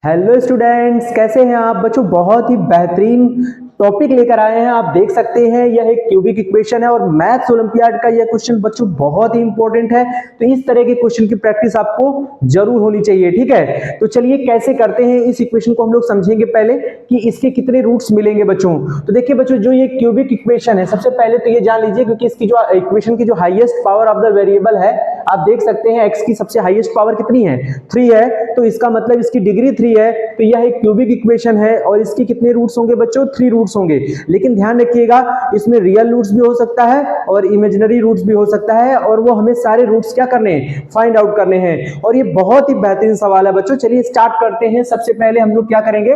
Hello students, कैसे हैं आप बच्चों। बहुत ही बेहतरीन टॉपिक लेकर आए हैं। आप देख सकते हैं यह एक क्यूबिक इक्वेशन है और मैथ्स ओलंपियाड का यह क्वेश्चन बच्चों बहुत ही इंपॉर्टेंट है। तो इस तरह के क्वेश्चन की प्रैक्टिस आपको जरूर होनी चाहिए, ठीक है। तो चलिए कैसे करते हैं इस इक्वेशन को हम लोग समझेंगे पहले कि इसके कितने रूट्स मिलेंगे बच्चों। तो देखिए बच्चों, जो ये क्यूबिक इक्वेशन है, सबसे पहले तो ये जान लीजिए क्योंकि इसकी जो इक्वेशन की जो highest power of the variable है, आप देख सकते हैं x की सबसे हाईएस्ट पावर कितनी है, 3 है। तो इसका मतलब इसकी डिग्री 3 है। तो यह एक क्यूबिक इक्वेशन है और इसके कितने रूट्स होंगे बच्चों, 3 रूट्स होंगे। लेकिन ध्यान रखिएगा, इसमें रियल रूट्स भी हो सकता है और इमेजिनरी रूट्स भी हो सकता है, और वो हमें सारे रूट्स क्या करने हैं, फाइंड आउट करने हैं। और ये बहुत ही बेहतरीन सवाल है बच्चों। चलिए स्टार्ट करते हैं। सबसे पहले हम लोग क्या करेंगे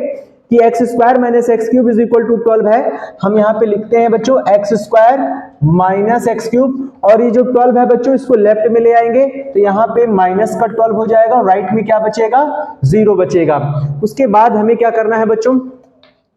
कि X square minus X cube is equal to 12 है। हम यहाँ पे लिखते हैं बच्चों X square minus X cube, और ये जो 12 है बच्चों इसको लेफ्ट में ले आएंगे तो यहाँ पे माइनस का 12 हो जाएगा और राइट में क्या बचेगा, 0 बचेगा। उसके बाद हमें क्या करना है बच्चों,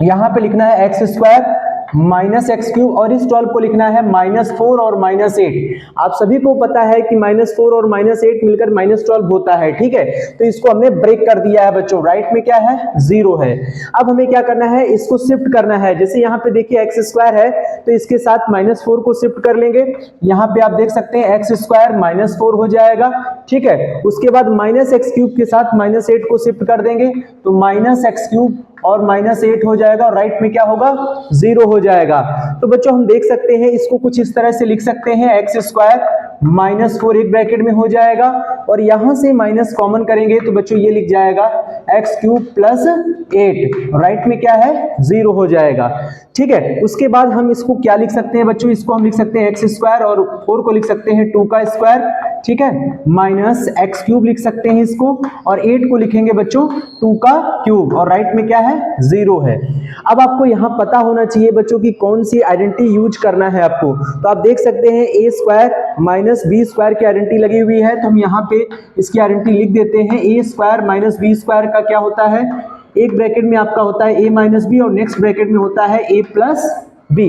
यहाँ पे लिखना है x square minus X cube, और इस 12 को लिखना है -4 और -8। आप सभी को पता है कि -4 और -8 मिलकर -12 होता है, ठीक है। तो इसको हमने ब्रेक कर दिया है बच्चों। राइट में क्या है, 0 है। अब हमें क्या करना है, इसको शिफ्ट करना है। जैसे यहाँ पे देखिए एक्स स्क्वायर है तो इसके साथ -4 को शिफ्ट कर लेंगे। यहाँ पे आप देख सकते हैं एक्स स्क्वायर -4 हो जाएगा, ठीक है। उसके बाद माइनस एक्स क्यूब के साथ -8 को शिफ्ट कर देंगे तो माइनस एक्स क्यूब और -8 हो जाएगा, और राइट में क्या होगा, 0 हो जाएगा। तो बच्चों हम देख सकते हैं इसको कुछ इस तरह से लिख सकते हैं, एक्स स्क्वायर -4 एक ब्रैकेट में हो जाएगा, और यहां से माइनस कॉमन करेंगे तो बच्चों ये लिख जाएगा एक्स क्यूब प्लस 8, राइट में क्या है, 0 हो जाएगा, ठीक है। उसके बाद हम इसको क्या लिख सकते हैं बच्चों, इसको हम लिख सकते हैं एक्स स्क्वायर और 4 को लिख सकते हैं 2 का स्क्वायर, ठीक है, माइनस एक्स क्यूब लिख सकते हैं इसको, और 8 को लिखेंगे बच्चों 2 का क्यूब, और राइट में क्या है, 0 है। अब आपको यहां पता होना चाहिए बच्चों की कौन सी आइडेंटिटी यूज करना है आपको। तो आप देख सकते हैं ए स्क्वायर माइनस बी स्क्वायर की आइडेंटिटी लगी हुई है, तो हम यहाँ पे इसकी आइडेंटिटी लिख देते हैं। ए स्क्वायर माइनस बी स्क्वायर का क्या होता है, एक ब्रैकेट में आपका होता है ए माइनस बी और नेक्स्ट ब्रैकेट में होता है A plus B,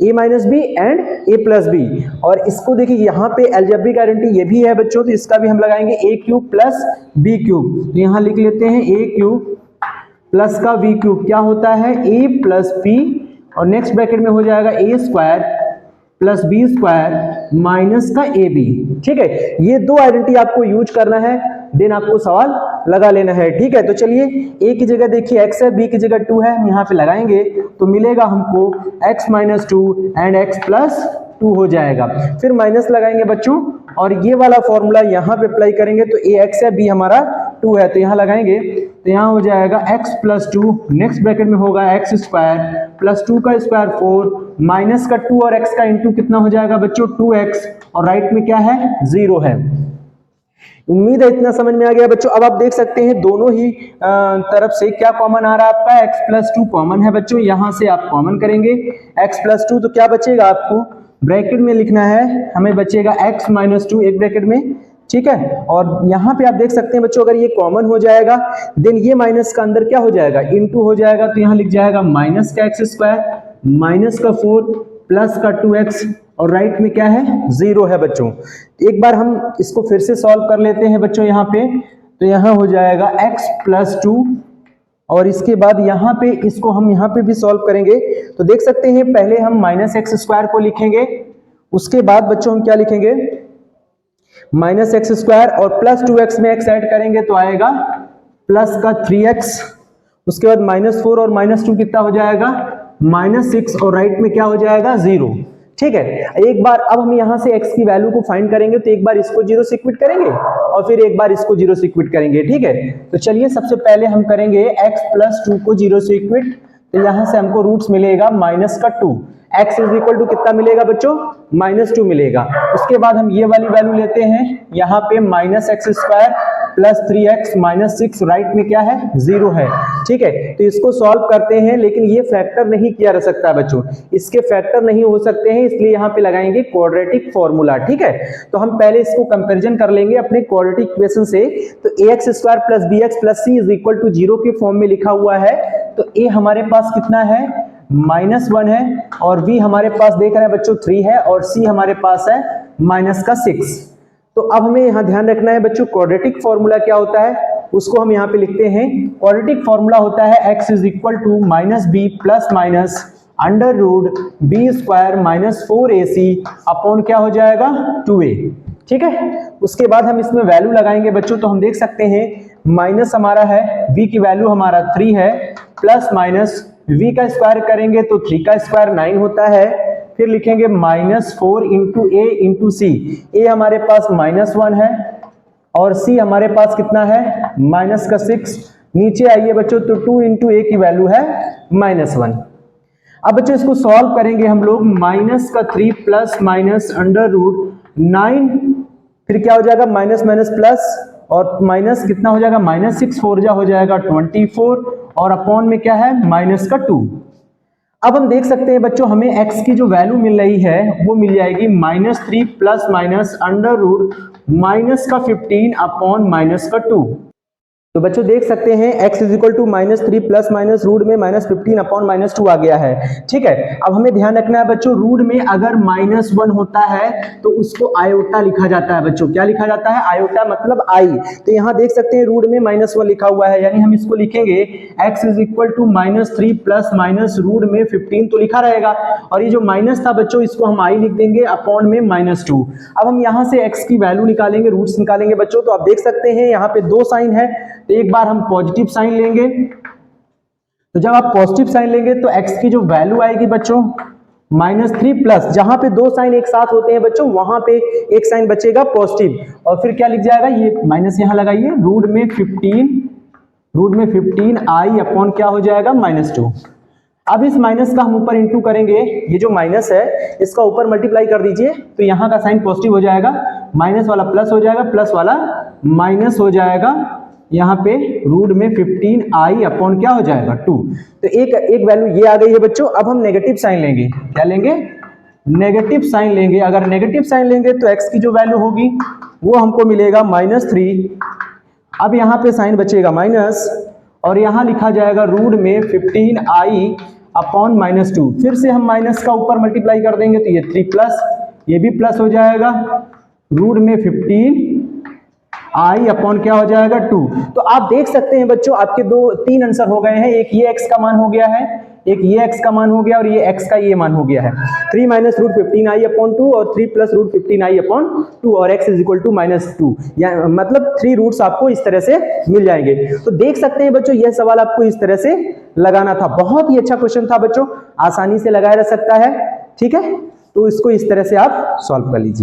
A minus B and A plus B. और इसको देखिए यहाँ पे अलजेब्रिक आइडेंटिटी ये भी है बच्चों, तो इसका भी हम लगाएंगे A cube plus B cube. तो यहाँ लिख लेते हैं ए क्यूब प्लस का बी क्यूब क्या होता है, ए प्लस बी, और नेक्स्ट ब्रैकेट में हो जाएगा A square plus B square minus का ए बी, ठीक है। ये दो आइडेंटिटी आपको यूज करना है, देन आपको सवाल लगा लेना है, ठीक है। तो चलिए ए की जगह देखिए x है, बी की जगह 2 है, हम यहाँ पे लगाएंगे तो मिलेगा हमको x minus 2 and x plus 2 हो जाएगा। फिर माइनस लगाएंगे बच्चों और ये वाला फॉर्मूला यहाँ पे अप्लाई करेंगे तो a x है, b हमारा 2 है, तो यहाँ लगाएंगे तो यहाँ हो जाएगा x प्लस 2, नेक्स्ट ब्रैकेट में होगा x स्क्वायर प्लस 2 का स्क्वायर 4 माइनस का 2 और x का इंटू कितना हो जाएगा बच्चों 2x, और राइट में क्या है, 0 है। उम्मीद है इतना समझ में आ गया बच्चों। अब आप देख सकते हैं दोनों ही तरफ से क्या कॉमन आ रहा है आपका, x प्लस 2 कॉमन है बच्चों, यहां से आप कॉमन करेंगे x प्लस 2 तो क्या बचेगा आपको, ब्रैकेट में लिखना है हमें बचेगा x माइनस 2 एक ब्रैकेट में, ठीक है। और यहाँ पे आप देख सकते हैं बच्चों अगर ये कॉमन हो जाएगा देन ये माइनस का अंदर क्या हो जाएगा, इनटू हो जाएगा, तो यहाँ लिख जाएगा माइनस का x स्क्वायर माइनस का 4 प्लस का 2x, और राइट में क्या है, 0 है बच्चों। एक बार हम इसको फिर से सॉल्व कर लेते हैं बच्चों यहाँ पे, तो यहाँ हो जाएगा x प्लस 2, और इसके बाद यहाँ पे इसको हम यहाँ पे भी सॉल्व करेंगे तो देख सकते हैं पहले हम माइनस एक्स स्क्वायर को लिखेंगे, उसके बाद बच्चों हम क्या लिखेंगे, माइनस एक्स स्क्वायर और प्लस 2x में x ऐड करेंगे तो आएगा प्लस का 3x, उसके बाद -4 और -2 कितना हो जाएगा, -6, और राइट में क्या हो जाएगा, 0, ठीक है। एक बार अब हम यहां से x की वैल्यू को फाइंड करेंगे तो एक बार इसको 0 से इक्विट करेंगे और फिर एक बार इसको 0 से इक्विट करेंगे, ठीक है। तो चलिए सबसे पहले हम करेंगे x प्लस 2 को 0 से इक्विट, तो यहां से हमको रूट्स मिलेगा माइनस का 2, x इज इक्वल टू कितना मिलेगा बच्चों, -2 मिलेगा। उसके बाद हम ये वाली वैल्यू लेते हैं यहाँ पे minus x square plus 3x minus 6, right में क्या है, 0 है, ठीक है। तो इसको सॉल्व करते हैं, लेकिन ये फैक्टर नहीं किया जा सकता है बच्चों, इसके फैक्टर नहीं हो सकते हैं, इसलिए यहाँ पे लगाएंगे क्वाड्रेटिक फॉर्मूला, ठीक है। तो हम पहले इसको कंपैरिजन कर लेंगे अपने क्वाड्रेटिक इक्वेशन से। तो ax square plus bx plus c is equal to 0 के फॉर्म में लिखा हुआ है, तो a हमारे पास कितना है, -1 है, और b हमारे पास देख रहे हैं बच्चों 3 है, और c हमारे पास है -6। तो अब हमें यहां ध्यान रखना है बच्चों क्वाड्रेटिक फॉर्मूला क्या होता है, उसको हम यहाँ पे लिखते हैं, क्वाड्रेटिक फॉर्मूला होता है x is equal to minus B plus minus under root B square minus 4ac upon क्या हो जाएगा 2a। ठीक है, उसके बाद हम इसमें वैल्यू लगाएंगे बच्चों, तो हम देख सकते हैं माइनस हमारा है, v की वैल्यू हमारा 3 है, प्लस माइनस v का स्क्वायर करेंगे तो 3 का स्क्वायर 9 होता है, फिर लिखेंगे -4 इंटू ए इंटू सी, ए हमारे पास -1 है और c हमारे पास कितना है -6। नीचे आइए बच्चों, तो 2 इंटू ए की वैल्यू है -1। अब बच्चों इसको सॉल्व करेंगे हम लोग, -3 प्लस माइनस अंडर रूट 9, फिर क्या हो जाएगा माइनस माइनस प्लस और माइनस कितना हो जाएगा -6, 4 जा हो जाएगा 24 और अपॉन में क्या है माइनस का 2। अब हम देख सकते हैं बच्चों हमें x की जो वैल्यू मिल रही है वो मिल जाएगी -3 plus minus under root minus का 15 अपॉन माइनस का 2। तो बच्चों देख सकते हैं x is equal to -3 plus minus root में -15 अपॉन -2 आ गया है। ठीक है, अब हमें ध्यान रखना है बच्चों, रूट में अगर -1 होता है तो उसको आयोटा लिखा जाता है बच्चों। क्या लिखा जाता है? आयोटा मतलब आई। तो यहाँ देख सकते हैं रूट में -1 लिखा हुआ है, यानी हम इसको लिखेंगे x is equal to -3 plus minus root में 15 तो लिखा रहेगा, और ये जो माइनस था बच्चों इसको हम आई लिख देंगे अपॉन में -2। अब हम यहाँ से x की वैल्यू निकालेंगे, रूट्स निकालेंगे बच्चों, तो आप देख सकते हैं यहाँ पे 2 साइन है, तो एक बार हम पॉजिटिव साइन लेंगे, तो जब आप पॉजिटिव साइन लेंगे तो x की जो वैल्यू आएगी बच्चों -3 प्लस, जहां पे 2 साइन एक साथ होते हैं बच्चों वहां पे एक साइन बचेगा पॉजिटिव, और फिर क्या लिख जाएगा, ये माइनस यहां लगाइए, रूट में 15 आई अपॉन क्या हो जाएगा -2। अब इस माइनस का हम ऊपर इंटू करेंगे, ये जो माइनस है इसका ऊपर मल्टीप्लाई कर दीजिए, तो यहाँ का साइन पॉजिटिव हो जाएगा, माइनस वाला प्लस हो जाएगा, प्लस वाला माइनस हो जाएगा, यहाँ पे रूट में 15 आई अपॉन क्या हो जाएगा 2। तो एक वैल्यू ये आ गई है बच्चों। अब हम नेगेटिव साइन लेंगे, क्या लेंगे? नेगेटिव साइन लेंगे। अगर नेगेटिव साइन लेंगे तो x की जो वैल्यू होगी वो हमको मिलेगा -3। अब यहाँ पे साइन बचेगा माइनस, और यहाँ लिखा जाएगा रूट में 15 आई अपॉन -2। फिर से हम माइनस का ऊपर मल्टीप्लाई कर देंगे तो ये 3 प्लस, ये भी प्लस हो जाएगा, रूट में 15 आई अपॉन क्या हो जाएगा 2। तो आप देख सकते हैं बच्चों आपके 3 आंसर हो गए हैं, एक ये x का मान हो गया है, एक ये x का मान हो गया, और ये x का ये मान हो गया है। 3 माइनस रूट 15 आई अपॉन 2 और 3 प्लस रूट 15 आई अपॉन 2, और x इज इक्वल टू -2, या मतलब 3 रूट्स आपको इस तरह से मिल जाएंगे। तो देख सकते हैं बच्चों यह सवाल आपको इस तरह से लगाना था। बहुत ही अच्छा क्वेश्चन था बच्चों, आसानी से लगाया जा सकता है। ठीक है, तो इसको इस तरह से आप सॉल्व कर लीजिए।